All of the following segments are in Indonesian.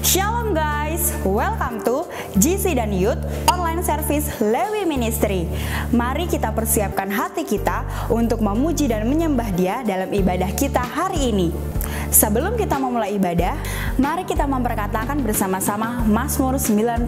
Shalom guys, welcome to GC dan Youth Online Service Lewi Ministry. Mari kita persiapkan hati kita untuk memuji dan menyembah Dia dalam ibadah kita hari ini. Sebelum kita memulai ibadah, mari kita memperkatakan bersama-sama Mazmur 91.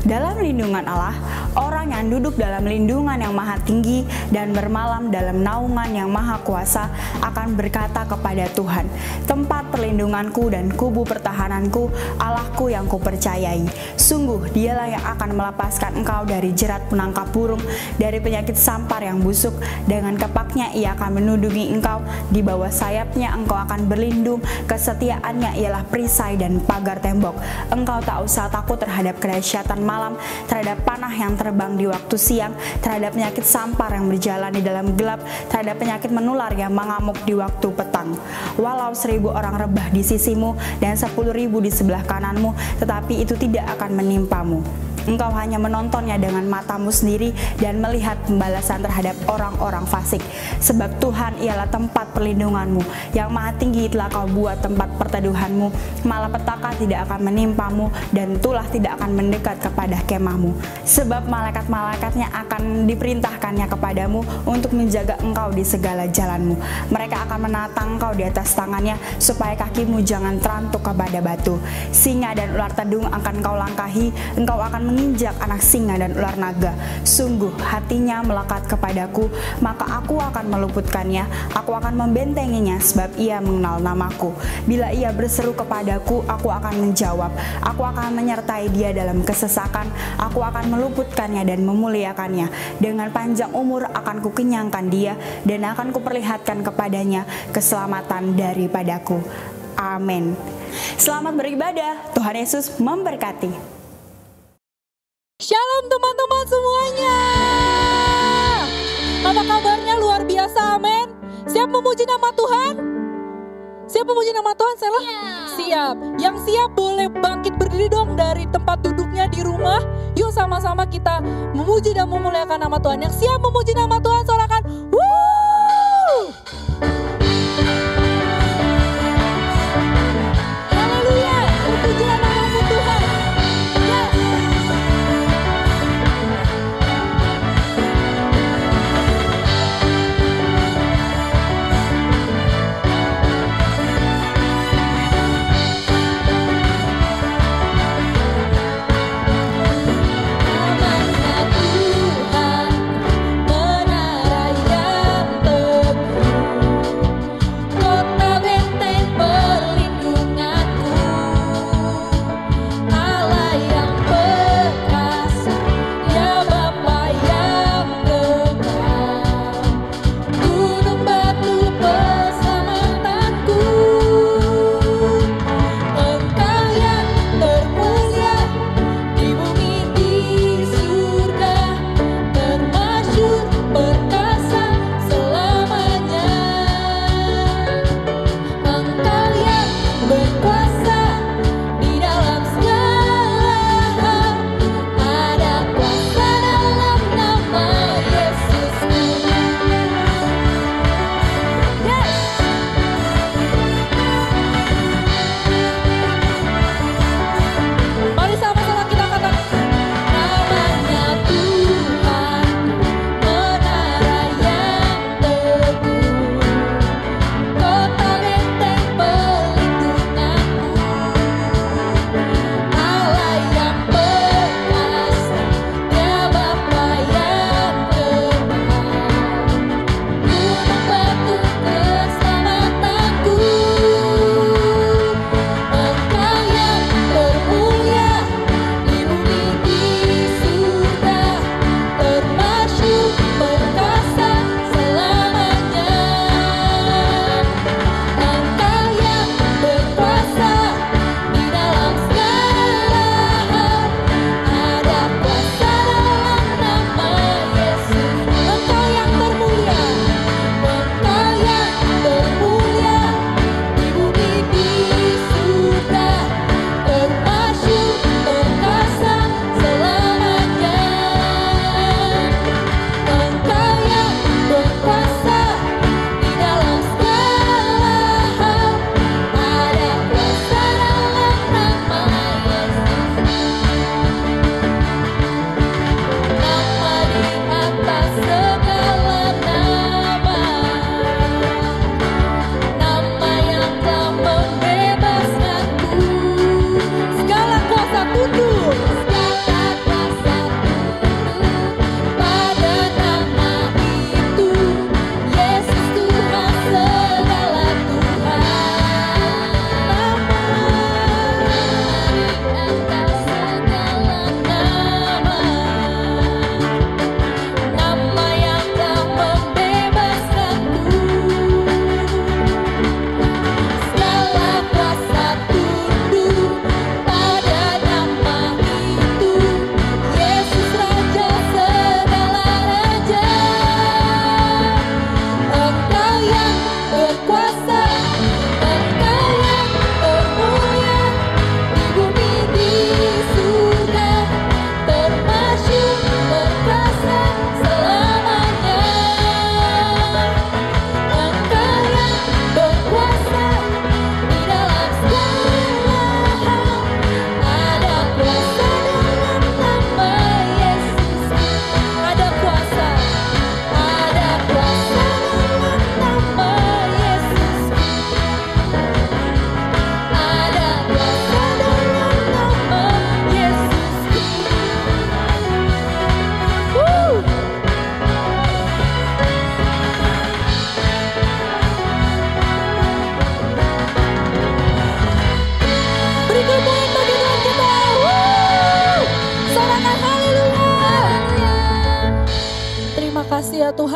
Dalam lindungan Allah, orang yang duduk dalam lindungan yang maha tinggi dan bermalam dalam naungan yang maha kuasa akan berkata kepada Tuhan, tempat perlindunganku dan kubu pertahananku, Allahku yang kupercayai. Sungguh dialah yang akan melepaskan engkau dari jerat penangkap burung, dari penyakit sampar yang busuk. Dengan kepaknya ia akan menudungi engkau, di bawah sayapnya engkau akan berlindung. Kesetiaannya ialah perisai dan pagar tembok. Engkau tak usah takut terhadap kedahsyatan malam, terhadap panah yang terbang di waktu siang, terhadap penyakit sampar yang berjalan di dalam gelap, terhadap penyakit menular yang mengamuk di waktu petang. Walau 1000 orang rebah di sisimu dan 10.000 di sebelah kananmu, tetapi itu tidak akan menimpamu. Engkau hanya menontonnya dengan matamu sendiri dan melihat pembalasan terhadap orang-orang fasik. Sebab Tuhan ialah tempat perlindunganmu, yang maha tinggi telah kau buat tempat perteduhanmu. Malapetaka tidak akan menimpamu dan tulah tidak akan mendekat kepada kemahmu. Sebab malaikat-malaikatnya akan diperintahkannya kepadamu untuk menjaga engkau di segala jalanmu. Mereka akan menatang engkau di atas tangannya, supaya kakimu jangan terantuk kepada batu. Singa dan ular tedung akan kau langkahi, engkau akan menginjak anak singa dan ular naga. Sungguh hatinya melekat kepadaku, maka aku akan meluputkannya, aku akan membentenginya, sebab ia mengenal namaku. Bila ia berseru kepadaku, aku akan menjawab. Aku akan menyertai dia dalam kesesakan, aku akan meluputkannya dan memuliakannya. Dengan panjang umur akan kukenyangkan dia, dan akan kuperlihatkan kepadanya keselamatan daripadaku. Amin. Selamat beribadah, Tuhan Yesus memberkati. Shalom teman-teman semuanya. Apa kabarnya? Luar biasa, amin. Siap memuji nama Tuhan? Siap memuji nama Tuhan, Sela? Siap. Yang siap boleh bangkit berdiri dong dari tempat duduknya di rumah. Yuk sama-sama kita memuji dan memuliakan nama Tuhan. Yang siap memuji nama Tuhan, sorakan wuh! Haleluya, terpujilah namamu Tuhan. Tuhan, menara yang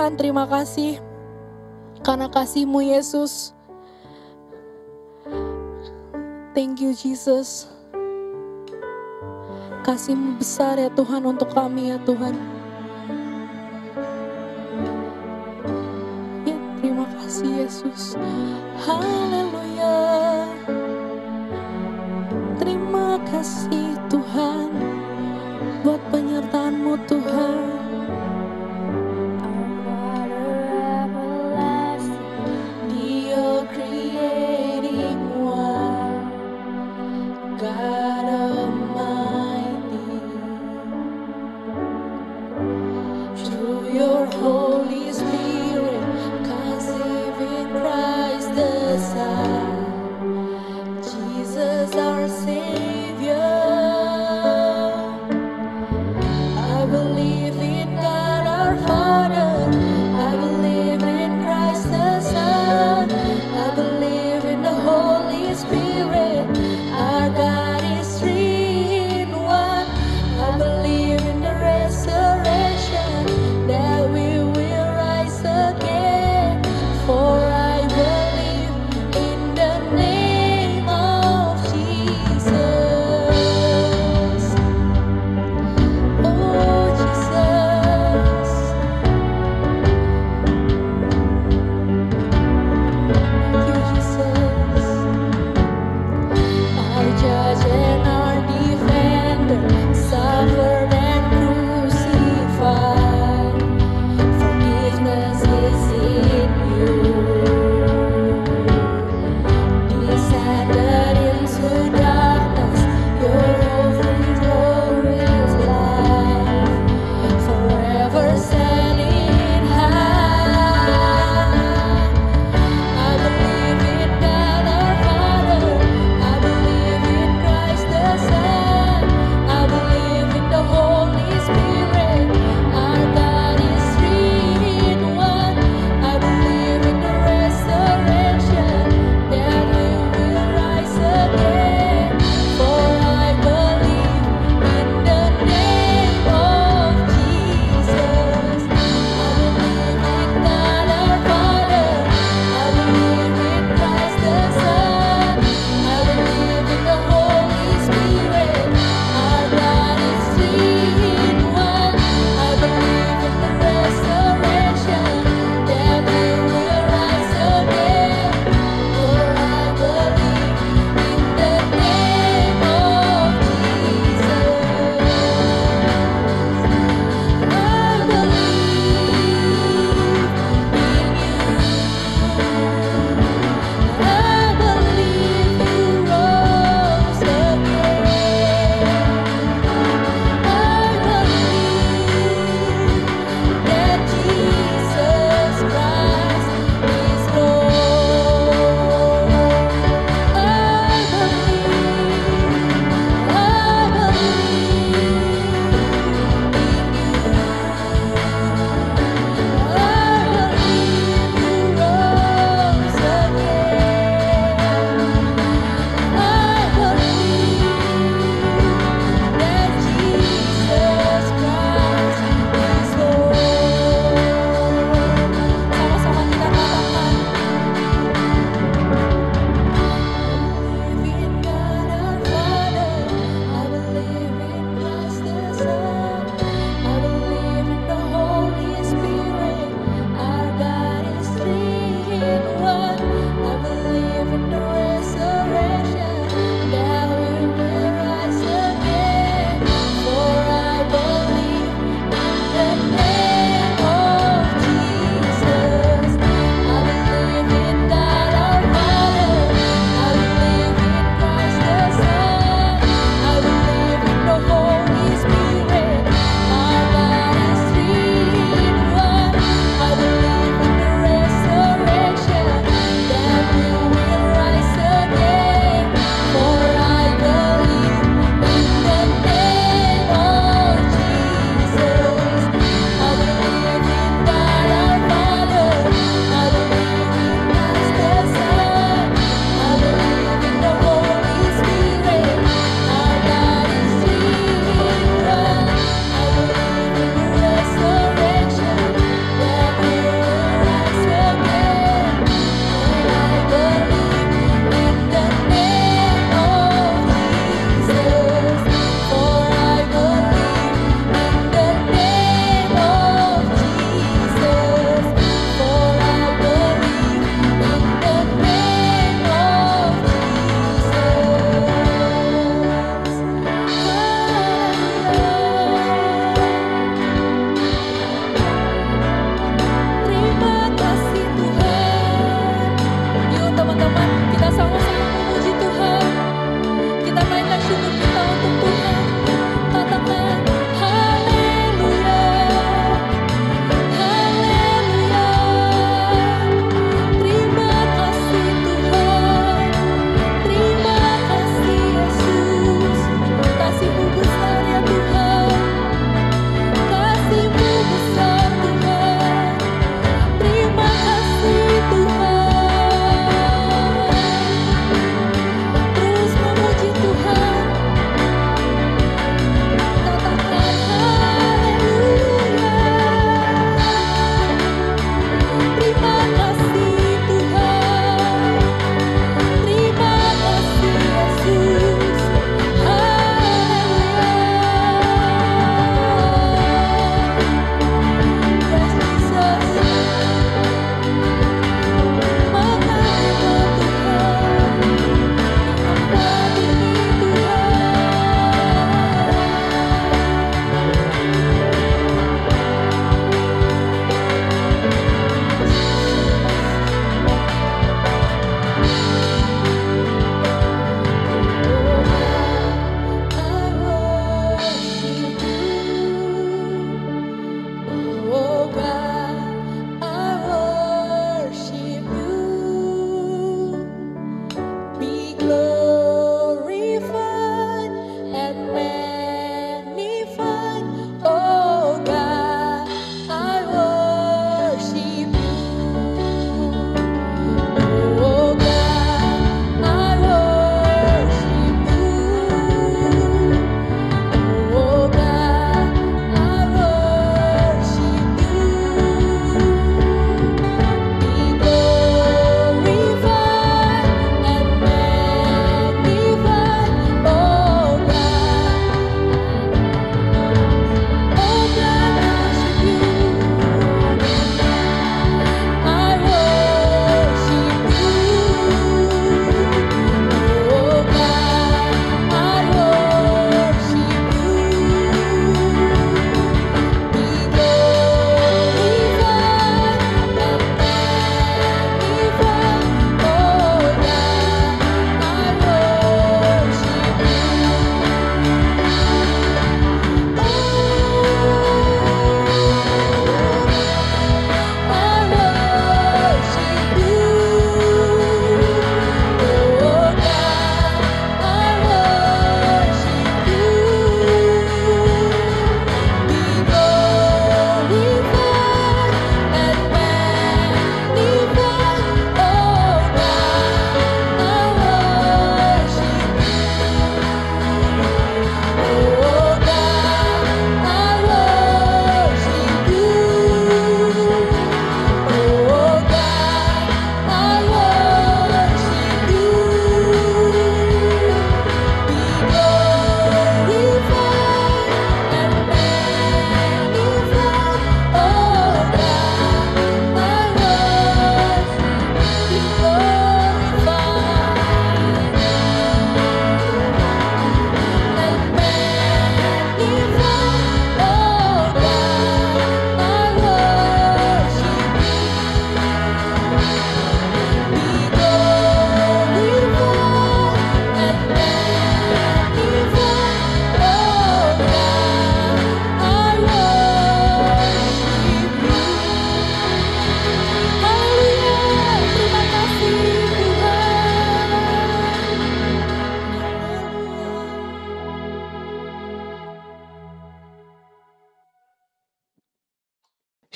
Tuhan, terima kasih karena kasih-Mu Yesus. Thank you Jesus. Kasih-Mu besar ya Tuhan untuk kami ya Tuhan. Ya, terima kasih Yesus. Haleluya. Terima kasih Tuhan buat penyertaan-Mu Tuhan. Jesus our Savior.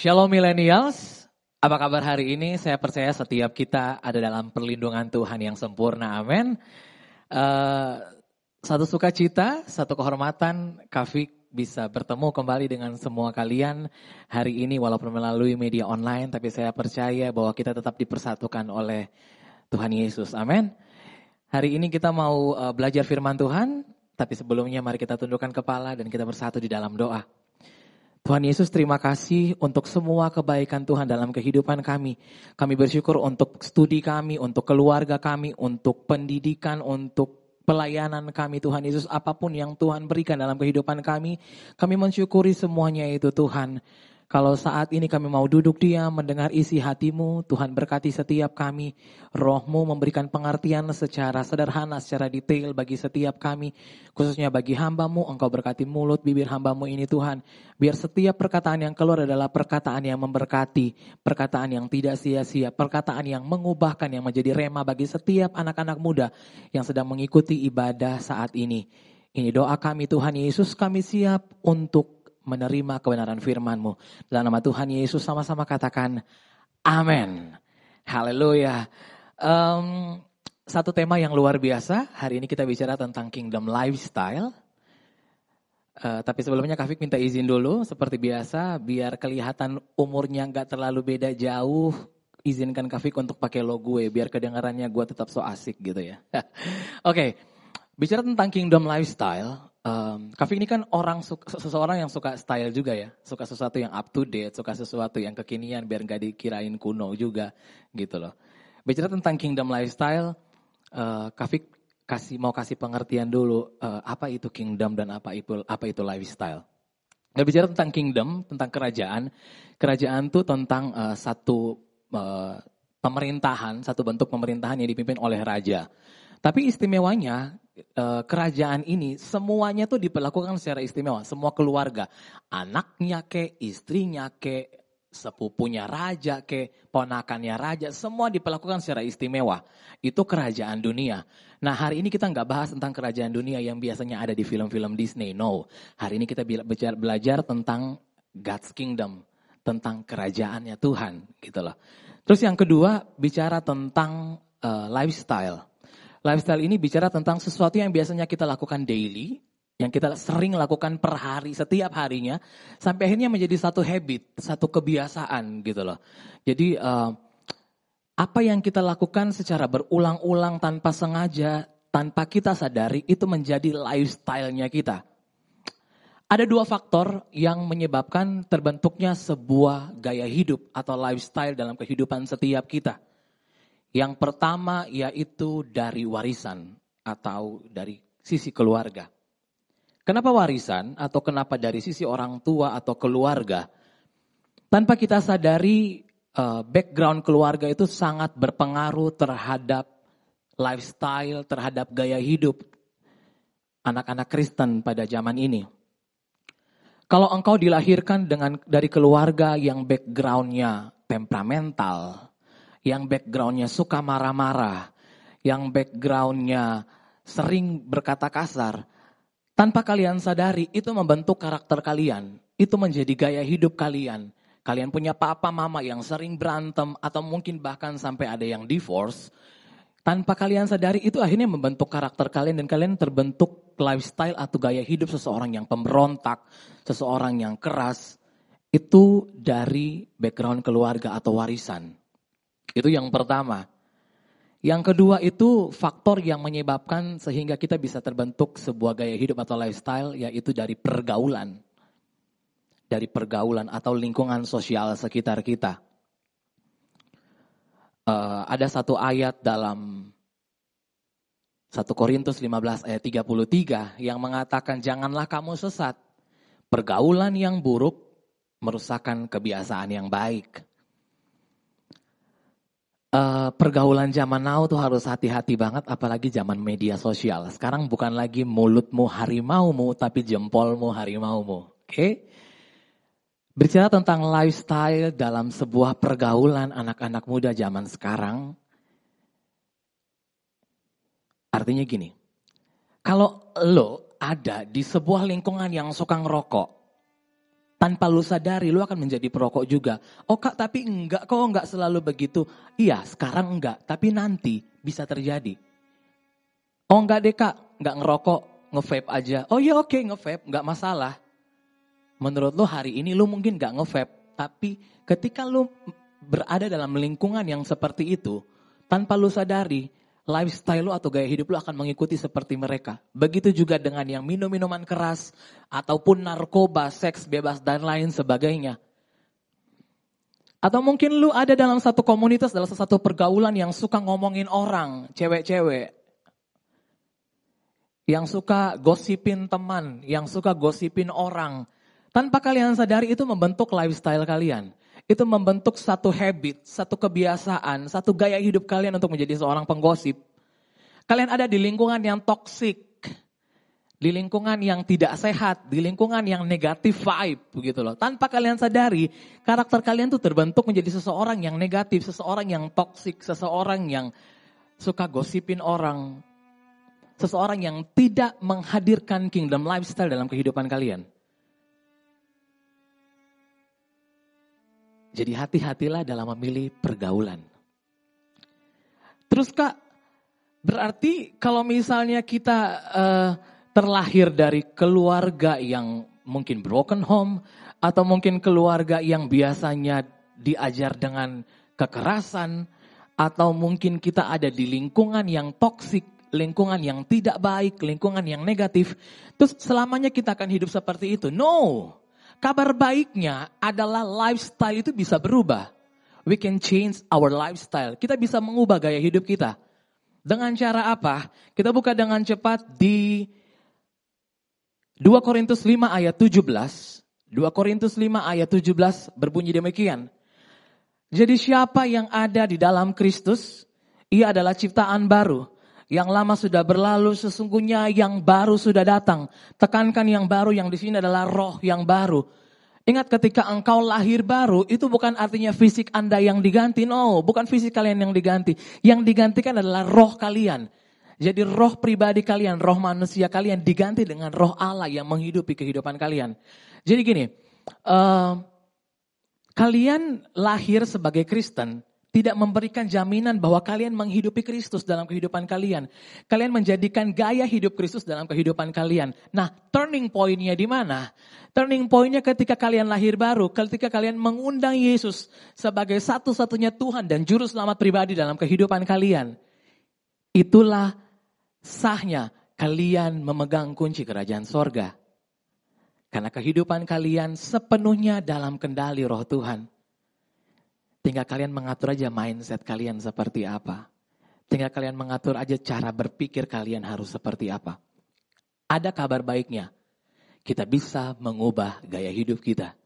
Shalom millennials, apa kabar hari ini? Saya percaya setiap kita ada dalam perlindungan Tuhan yang sempurna, amin. Satu sukacita, satu kehormatan, Kafik bisa bertemu kembali dengan semua kalian hari ini walaupun melalui media online, tapi saya percaya bahwa kita tetap dipersatukan oleh Tuhan Yesus, amin. Hari ini kita mau belajar firman Tuhan, tapi sebelumnya mari kita tundukkan kepala dan kita bersatu di dalam doa. Tuhan Yesus, terima kasih untuk semua kebaikan Tuhan dalam kehidupan kami. Kami bersyukur untuk studi kami, untuk keluarga kami, untuk pendidikan, untuk pelayanan kami Tuhan Yesus. Apapun yang Tuhan berikan dalam kehidupan kami mensyukuri semuanya itu Tuhan. Kalau saat ini kami mau duduk diam mendengar isi hati-Mu, Tuhan berkati setiap kami. Roh-Mu memberikan pengertian secara sederhana, secara detail bagi setiap kami. Khususnya bagi hamba-Mu, Engkau berkati mulut bibir hamba-Mu ini Tuhan. Biar setiap perkataan yang keluar adalah perkataan yang memberkati, perkataan yang tidak sia-sia, perkataan yang mengubahkan, yang menjadi rema bagi setiap anak-anak muda yang sedang mengikuti ibadah saat ini. Ini doa kami Tuhan Yesus, kami siap untuk menerima kebenaran firman-Mu. Dalam nama Tuhan Yesus sama-sama katakan amin. Haleluya. Satu tema yang luar biasa. Hari ini kita bicara tentang kingdom lifestyle. Tapi sebelumnya Kafik minta izin dulu. Seperti biasa biar kelihatan umurnya gak terlalu beda jauh. Izinkan Kafik untuk pakai logo gue. Biar kedengarannya gue tetap so asik gitu ya. Oke. Bicara tentang kingdom lifestyle. Kafik ini kan seseorang yang suka style juga ya, suka sesuatu yang up to date, suka sesuatu yang kekinian biar gak dikirain kuno juga gitu loh. Bicara tentang kingdom lifestyle, Kafik mau kasih pengertian dulu apa itu kingdom dan apa itu lifestyle. Bicara tentang kingdom, tentang kerajaan tuh tentang satu pemerintahan, satu bentuk pemerintahan yang dipimpin oleh raja. Tapi istimewanya kerajaan ini semuanya tuh diperlakukan secara istimewa. Semua keluarga, anaknya istrinya sepupunya raja ponakannya raja, semua diperlakukan secara istimewa. Itu kerajaan dunia. Nah hari ini kita nggak bahas tentang kerajaan dunia yang biasanya ada di film-film Disney. No, hari ini kita belajar tentang God's Kingdom, tentang kerajaannya Tuhan gitu loh. Terus yang kedua bicara tentang lifestyle. Lifestyle ini bicara tentang sesuatu yang biasanya kita lakukan daily, yang kita sering lakukan per hari, setiap harinya, sampai akhirnya menjadi satu habit, satu kebiasaan gitu loh. Jadi apa yang kita lakukan secara berulang-ulang tanpa sengaja, tanpa kita sadari, itu menjadi lifestyle-nya kita. Ada dua faktor yang menyebabkan terbentuknya sebuah gaya hidup atau lifestyle dalam kehidupan setiap kita. Yang pertama yaitu dari warisan atau dari sisi keluarga. Kenapa warisan atau kenapa dari sisi orang tua atau keluarga? Tanpa kita sadari background keluarga itu sangat berpengaruh terhadap lifestyle, terhadap gaya hidup anak-anak Kristen pada zaman ini. Kalau engkau dilahirkan dari keluarga yang backgroundnya temperamental, yang backgroundnya suka marah-marah, yang backgroundnya sering berkata kasar, tanpa kalian sadari itu membentuk karakter kalian, itu menjadi gaya hidup kalian. Kalian punya papa mama yang sering berantem atau mungkin bahkan sampai ada yang divorce, tanpa kalian sadari itu akhirnya membentuk karakter kalian dan kalian terbentuk lifestyle atau gaya hidup seseorang yang pemberontak, seseorang yang keras, itu dari background keluarga atau warisan. Itu yang pertama. Yang kedua itu faktor yang menyebabkan sehingga kita bisa terbentuk sebuah gaya hidup atau lifestyle, yaitu dari pergaulan. Dari pergaulan atau lingkungan sosial sekitar kita. Ada satu ayat dalam 1 Korintus 15 ayat 33 yang mengatakan janganlah kamu sesat. Pergaulan yang buruk merusakkan kebiasaan yang baik. Pergaulan zaman now tuh harus hati-hati banget, apalagi zaman media sosial. Sekarang bukan lagi mulutmu harimaumu, tapi jempolmu harimaumu. Oke? Bicara tentang lifestyle dalam sebuah pergaulan anak-anak muda zaman sekarang, artinya gini, kalau lo ada di sebuah lingkungan yang suka ngerokok, tanpa lu sadari lu akan menjadi perokok juga. Oh Kak, tapi enggak kok, enggak selalu begitu. Iya, sekarang enggak, tapi nanti bisa terjadi. Oh enggak deh Kak, enggak ngerokok, nge-vape aja. Oh iya oke, nge-vape, enggak masalah. Menurut lu hari ini lu mungkin enggak nge-vape, tapi ketika lu berada dalam lingkungan yang seperti itu, tanpa lu sadari, lifestyle lu atau gaya hidup lu akan mengikuti seperti mereka. Begitu juga dengan yang minum-minuman keras, ataupun narkoba, seks bebas, dan lain sebagainya. Atau mungkin lu ada dalam satu komunitas, dalam satu pergaulan yang suka ngomongin orang, cewek-cewek. Yang suka gosipin teman, yang suka gosipin orang. Tanpa kalian sadari itu membentuk lifestyle kalian. Itu membentuk satu habit, satu kebiasaan, satu gaya hidup kalian untuk menjadi seorang penggosip. Kalian ada di lingkungan yang toksik, di lingkungan yang tidak sehat, di lingkungan yang negatif vibe, begitu loh. Tanpa kalian sadari, karakter kalian tuh terbentuk menjadi seseorang yang negatif, seseorang yang toksik, seseorang yang suka gosipin orang, seseorang yang tidak menghadirkan kingdom lifestyle dalam kehidupan kalian. Jadi hati-hatilah dalam memilih pergaulan. Terus Kak, berarti kalau misalnya kita terlahir dari keluarga yang mungkin broken home, atau mungkin keluarga yang biasanya diajar dengan kekerasan, atau mungkin kita ada di lingkungan yang toksik, lingkungan yang tidak baik, lingkungan yang negatif, terus selamanya kita akan hidup seperti itu. No. Kabar baiknya adalah lifestyle itu bisa berubah. We can change our lifestyle. Kita bisa mengubah gaya hidup kita. Dengan cara apa? Kita buka dengan cepat di 2 Korintus 5 ayat 17. 2 Korintus 5 ayat 17 berbunyi demikian. Jadi siapa yang ada di dalam Kristus, ia adalah ciptaan baru. Yang lama sudah berlalu, sesungguhnya yang baru sudah datang. Tekankan yang baru, yang di sini adalah roh yang baru. Ingat ketika engkau lahir baru, itu bukan artinya fisik Anda yang diganti. No, bukan fisik kalian yang diganti. Yang digantikan adalah roh kalian. Jadi roh pribadi kalian, roh manusia kalian diganti dengan roh Allah yang menghidupi kehidupan kalian. Jadi gini, kalian lahir sebagai Kristen, tidak memberikan jaminan bahwa kalian menghidupi Kristus dalam kehidupan kalian. Kalian menjadikan gaya hidup Kristus dalam kehidupan kalian. Nah, turning point-nya di mana? Turning point-nya ketika kalian lahir baru, ketika kalian mengundang Yesus sebagai satu-satunya Tuhan dan Juru Selamat pribadi dalam kehidupan kalian. Itulah sahnya kalian memegang kunci kerajaan sorga. Karena kehidupan kalian sepenuhnya dalam kendali roh Tuhan. Tinggal kalian mengatur aja mindset kalian seperti apa. Tinggal kalian mengatur aja cara berpikir kalian harus seperti apa. Ada kabar baiknya. Kita bisa mengubah gaya hidup kita.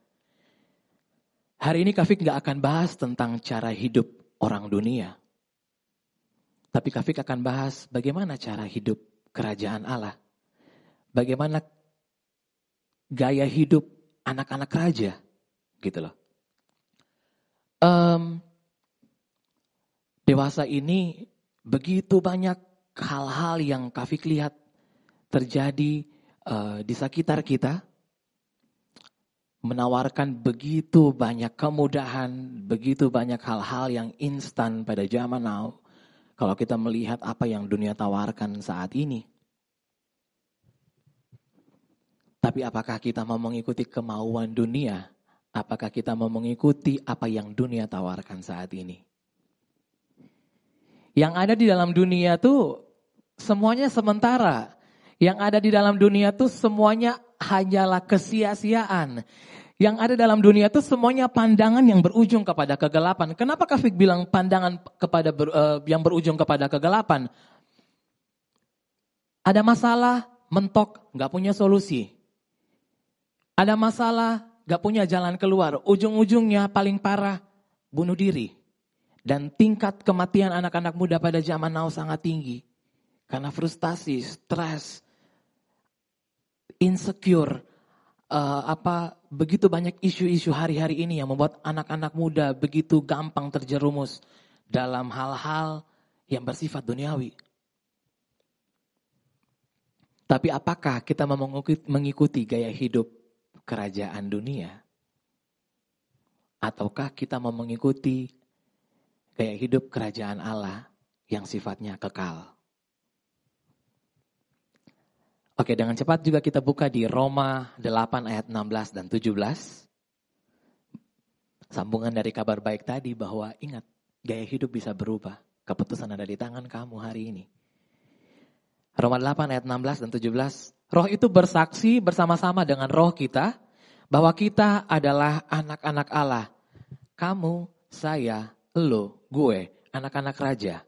Hari ini Kak Fik gak akan bahas tentang cara hidup orang dunia. Tapi Kak Fik akan bahas bagaimana cara hidup kerajaan Allah. Bagaimana gaya hidup anak-anak raja. Gitu loh. Dewasa ini begitu banyak hal-hal yang Kak Fik lihat terjadi di sekitar kita. Menawarkan begitu banyak kemudahan, begitu banyak hal-hal yang instan pada zaman now. Kalau kita melihat apa yang dunia tawarkan saat ini. Tapi apakah kita mau mengikuti kemauan dunia? Apakah kita mau mengikuti apa yang dunia tawarkan saat ini? Yang ada di dalam dunia tuh semuanya sementara. Yang ada di dalam dunia tuh semuanya hanyalah kesia-siaan. Yang ada dalam dunia tuh semuanya pandangan yang berujung kepada kegelapan. Kenapa Kak Fik bilang pandangan yang berujung kepada kegelapan? Ada masalah, mentok, gak punya solusi. Ada masalah, gak punya jalan keluar, ujung-ujungnya paling parah, bunuh diri. Dan tingkat kematian anak-anak muda pada zaman now sangat tinggi. Karena frustasi, stres, insecure, begitu banyak isu-isu hari-hari ini yang membuat anak-anak muda begitu gampang terjerumus dalam hal-hal yang bersifat duniawi. Tapi apakah kita mau mengikuti gaya hidup kerajaan dunia? ataukah kita mau mengikuti gaya hidup kerajaan Allah yang sifatnya kekal? Oke, dengan cepat juga kita buka di Roma 8 ayat 16 dan 17. Sambungan dari kabar baik tadi bahwa ingat, gaya hidup bisa berubah. Keputusan ada di tangan kamu hari ini. Roma 8 ayat 16 dan 17. Roh itu bersaksi bersama-sama dengan roh kita bahwa kita adalah anak-anak Allah. Kamu, saya, lo, gue, anak-anak raja.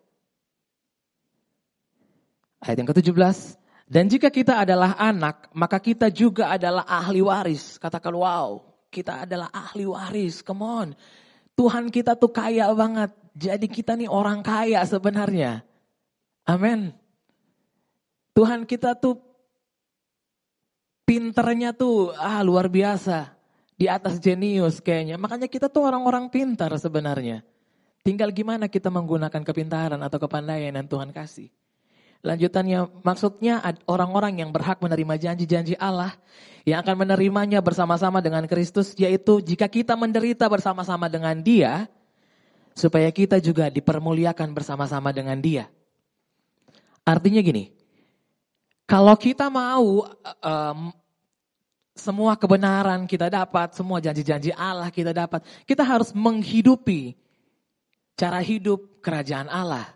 Ayat yang ke-17. Dan jika kita adalah anak, maka kita juga adalah ahli waris. Katakan wow, kita adalah ahli waris, come on. Tuhan kita tuh kaya banget, jadi kita nih orang kaya sebenarnya. Amin. Tuhan kita tuh pinternya tuh luar biasa. Di atas jenius kayaknya, makanya kita tuh orang-orang pintar sebenarnya. Tinggal gimana kita menggunakan kepintaran atau kepandaian yang Tuhan kasih. Lanjutannya maksudnya orang-orang yang berhak menerima janji-janji Allah yang akan menerimanya bersama-sama dengan Kristus, yaitu jika kita menderita bersama-sama dengan Dia supaya kita juga dipermuliakan bersama-sama dengan Dia. Artinya gini, kalau kita mau semua kebenaran kita dapat, semua janji-janji Allah kita dapat, kita harus menghidupi cara hidup kerajaan Allah.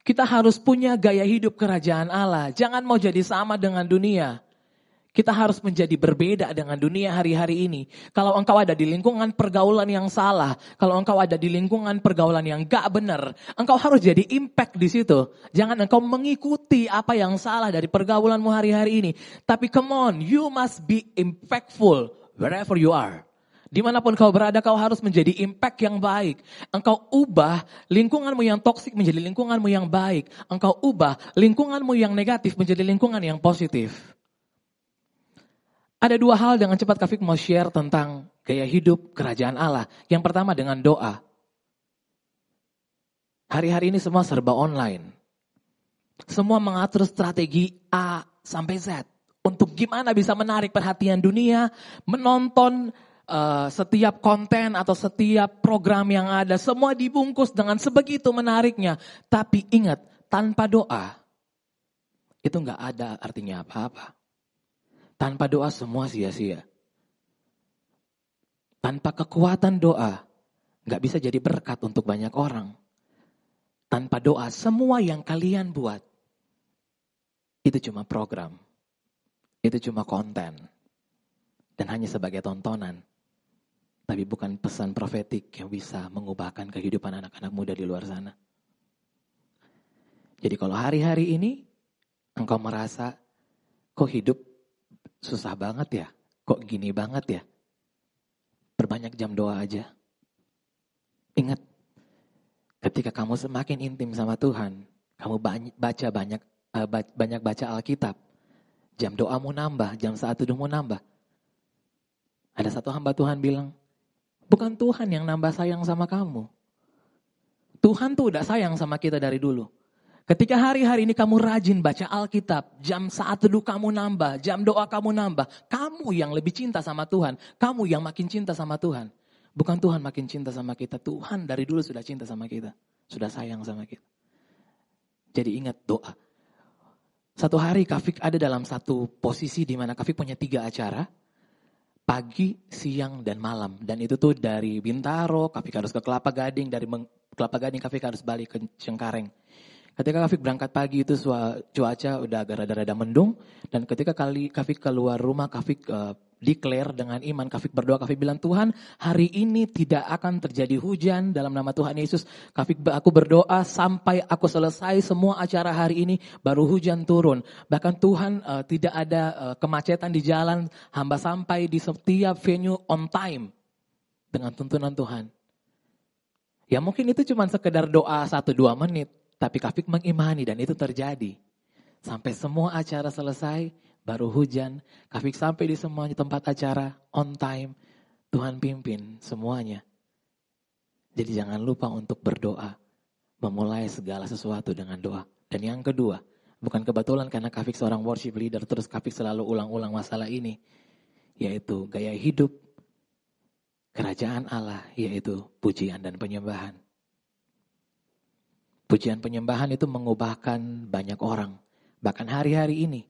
Kita harus punya gaya hidup kerajaan Allah. Jangan mau jadi sama dengan dunia. Kita harus menjadi berbeda dengan dunia hari-hari ini. Kalau engkau ada di lingkungan pergaulan yang salah, kalau engkau ada di lingkungan pergaulan yang gak benar, engkau harus jadi impact di situ. Jangan engkau mengikuti apa yang salah dari pergaulanmu hari-hari ini. Tapi come on, you must be impactful wherever you are. Dimanapun kau berada, kau harus menjadi impact yang baik. Engkau ubah lingkunganmu yang toksik menjadi lingkunganmu yang baik. Engkau ubah lingkunganmu yang negatif menjadi lingkungan yang positif. Ada dua hal dengan cepat Kafik mau share tentang gaya hidup kerajaan Allah. Yang pertama dengan doa. Hari-hari ini semua serba online. Semua mengatur strategi A sampai Z. Untuk gimana bisa menarik perhatian dunia, menonton setiap konten atau setiap program yang ada, semua dibungkus dengan sebegitu menariknya. Tapi ingat, tanpa doa, itu gak ada artinya apa-apa. Tanpa doa semua sia-sia. Tanpa kekuatan doa, gak bisa jadi berkat untuk banyak orang. Tanpa doa, semua yang kalian buat, itu cuma program. Itu cuma konten. Dan hanya sebagai tontonan. Tapi bukan pesan profetik yang bisa mengubahkan kehidupan anak-anak muda di luar sana. Jadi kalau hari-hari ini engkau merasa kok hidup susah banget ya, kok gini banget ya, perbanyak jam doa aja. Ingat, ketika kamu semakin intim sama Tuhan, kamu banyak baca Alkitab, jam doamu nambah, jam saat teduhmu nambah. Ada satu hamba Tuhan bilang, bukan Tuhan yang nambah sayang sama kamu. Tuhan tuh udah sayang sama kita dari dulu. Ketika hari-hari ini kamu rajin baca Alkitab, jam saat teduh kamu nambah, jam doa kamu nambah. Kamu yang lebih cinta sama Tuhan. Kamu yang makin cinta sama Tuhan. Bukan Tuhan makin cinta sama kita. Tuhan dari dulu sudah cinta sama kita. Sudah sayang sama kita. Jadi ingat doa. Satu hari Kafik ada dalam satu posisi di mana Kafik punya 3 acara. Pagi, siang, dan malam. Dan itu tuh dari Bintaro, Kafik harus ke Kelapa Gading. Dari Kelapa Gading Kafik harus balik ke Cengkareng. Ketika Kafik berangkat pagi itu cuaca udah agak rada-rada mendung. Dan ketika Kafik keluar rumah, Kafik declare dengan iman. Kafik berdoa, Kafik bilang, Tuhan hari ini tidak akan terjadi hujan dalam nama Tuhan Yesus. Aku berdoa sampai aku selesai semua acara hari ini baru hujan turun. Bahkan Tuhan tidak ada kemacetan di jalan. Hamba sampai di setiap venue on time. Dengan tuntunan Tuhan. Ya mungkin itu cuma sekedar doa 1-2 menit. Tapi Kafik mengimani dan itu terjadi. Sampai semua acara selesai, baru hujan. Kafik sampai di semua tempat acara, on time. Tuhan pimpin semuanya. Jadi jangan lupa untuk berdoa. Memulai segala sesuatu dengan doa. Dan yang kedua, bukan kebetulan karena Kafik seorang worship leader, terus Kafik selalu ulang-ulang masalah ini. Yaitu gaya hidup kerajaan Allah, yaitu pujian dan penyembahan. Pujian penyembahan itu mengubahkan banyak orang. Bahkan hari-hari ini,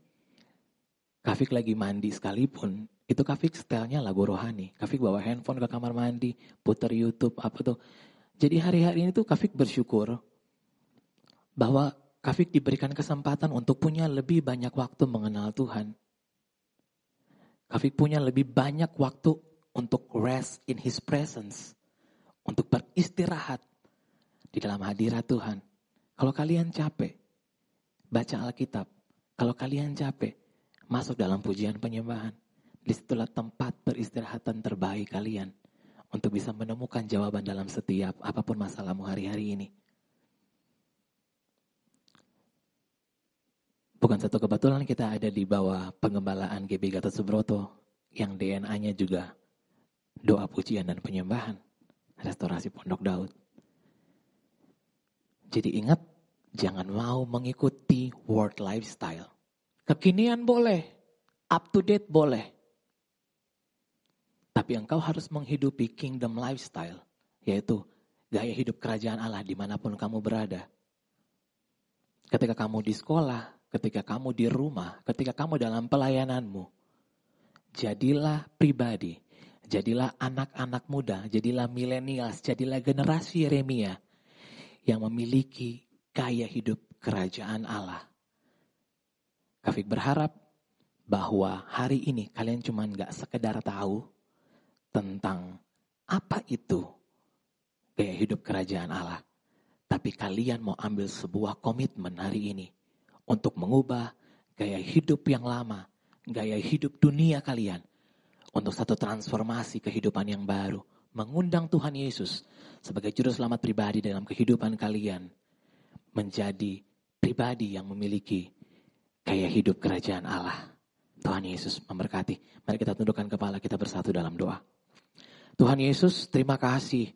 Kafik lagi mandi sekalipun, itu Kafik setelnya lagu rohani. Kafik bawa handphone ke kamar mandi, putar YouTube, apa tuh. Jadi hari-hari ini tuh Kafik bersyukur bahwa Kafik diberikan kesempatan untuk punya lebih banyak waktu mengenal Tuhan. Kafik punya lebih banyak waktu untuk rest in His presence. Untuk beristirahat di dalam hadirat Tuhan. Kalau kalian capek, baca Alkitab. Kalau kalian capek, masuk dalam pujian penyembahan. Disitulah tempat peristirahatan terbaik kalian. Untuk bisa menemukan jawaban dalam setiap apapun masalahmu hari-hari ini. Bukan satu kebetulan kita ada di bawah pengembalaan GB Gatot Subroto. Yang DNA-nya juga doa pujian dan penyembahan. Restorasi Pondok Daud. Jadi ingat, jangan mau mengikuti world lifestyle. Kekinian boleh, up to date boleh. Tapi engkau harus menghidupi kingdom lifestyle, yaitu gaya hidup kerajaan Allah dimanapun kamu berada. Ketika kamu di sekolah, ketika kamu di rumah, ketika kamu dalam pelayananmu, jadilah pribadi, jadilah anak-anak muda, jadilah milenials, jadilah generasi Yeremia yang memiliki gaya hidup kerajaan Allah. Kafik berharap bahwa hari ini kalian cuma gak sekedar tahu tentang apa itu gaya hidup kerajaan Allah. Tapi kalian mau ambil sebuah komitmen hari ini untuk mengubah gaya hidup yang lama, gaya hidup dunia kalian. Untuk satu transformasi kehidupan yang baru. Mengundang Tuhan Yesus sebagai juru selamat pribadi dalam kehidupan kalian. Menjadi pribadi yang memiliki gaya hidup kerajaan Allah. Tuhan Yesus memberkati. Mari kita tundukkan kepala, kita bersatu dalam doa. Tuhan Yesus, terima kasih.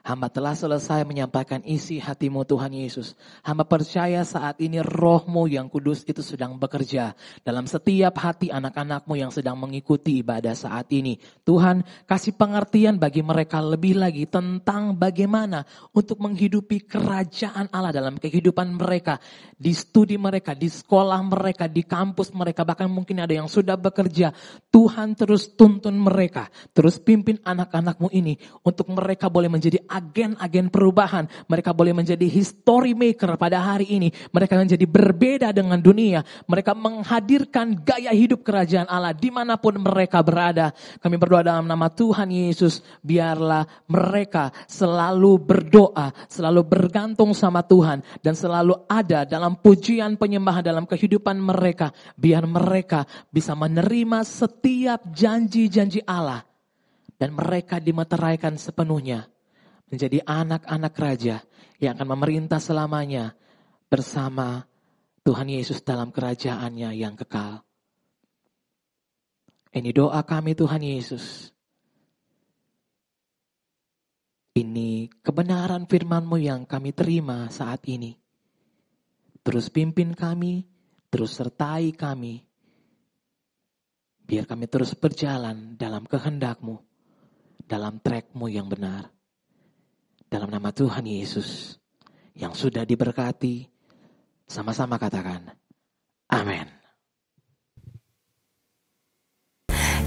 Hamba telah selesai menyampaikan isi hatimu Tuhan Yesus. Hamba percaya saat ini roh-Mu yang kudus itu sedang bekerja dalam setiap hati anak-anak-Mu yang sedang mengikuti ibadah saat ini. Tuhan, kasih pengertian bagi mereka lebih lagi tentang bagaimana untuk menghidupi kerajaan Allah dalam kehidupan mereka. Di studi mereka, di sekolah mereka, di kampus mereka, bahkan mungkin ada yang sudah bekerja. Tuhan terus tuntun mereka, terus pimpin anak-anak-Mu ini untuk mereka boleh menjadi agen-agen perubahan. Mereka boleh menjadi history maker pada hari ini. Mereka menjadi berbeda dengan dunia. Mereka menghadirkan gaya hidup kerajaan Allah dimanapun mereka berada. Kami berdoa dalam nama Tuhan Yesus. Biarlah mereka selalu berdoa, selalu bergantung sama Tuhan. Dan selalu ada dalam pujian penyembahan dalam kehidupan mereka. Biar mereka bisa menerima setiap janji-janji Allah. Dan mereka dimeteraikan sepenuhnya. Menjadi anak-anak raja yang akan memerintah selamanya bersama Tuhan Yesus dalam kerajaannya yang kekal. Ini doa kami Tuhan Yesus. Ini kebenaran firman-Mu yang kami terima saat ini. Terus pimpin kami, terus sertai kami. Biar kami terus berjalan dalam kehendak-Mu, dalam track-Mu yang benar. Dalam nama Tuhan Yesus yang sudah diberkati, sama-sama katakan, amin.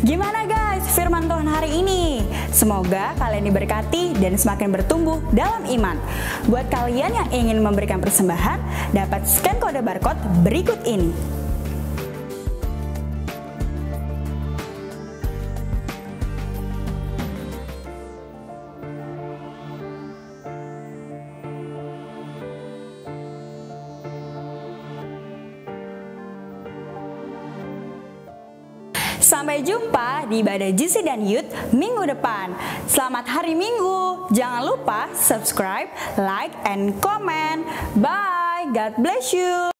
Gimana guys firman Tuhan hari ini? Semoga kalian diberkati dan semakin bertumbuh dalam iman. Buat kalian yang ingin memberikan persembahan, dapat scan kode barcode berikut ini. Sampai jumpa di ibadah GC dan Youth minggu depan. Selamat hari Minggu. Jangan lupa subscribe, like, and comment. Bye. God bless you.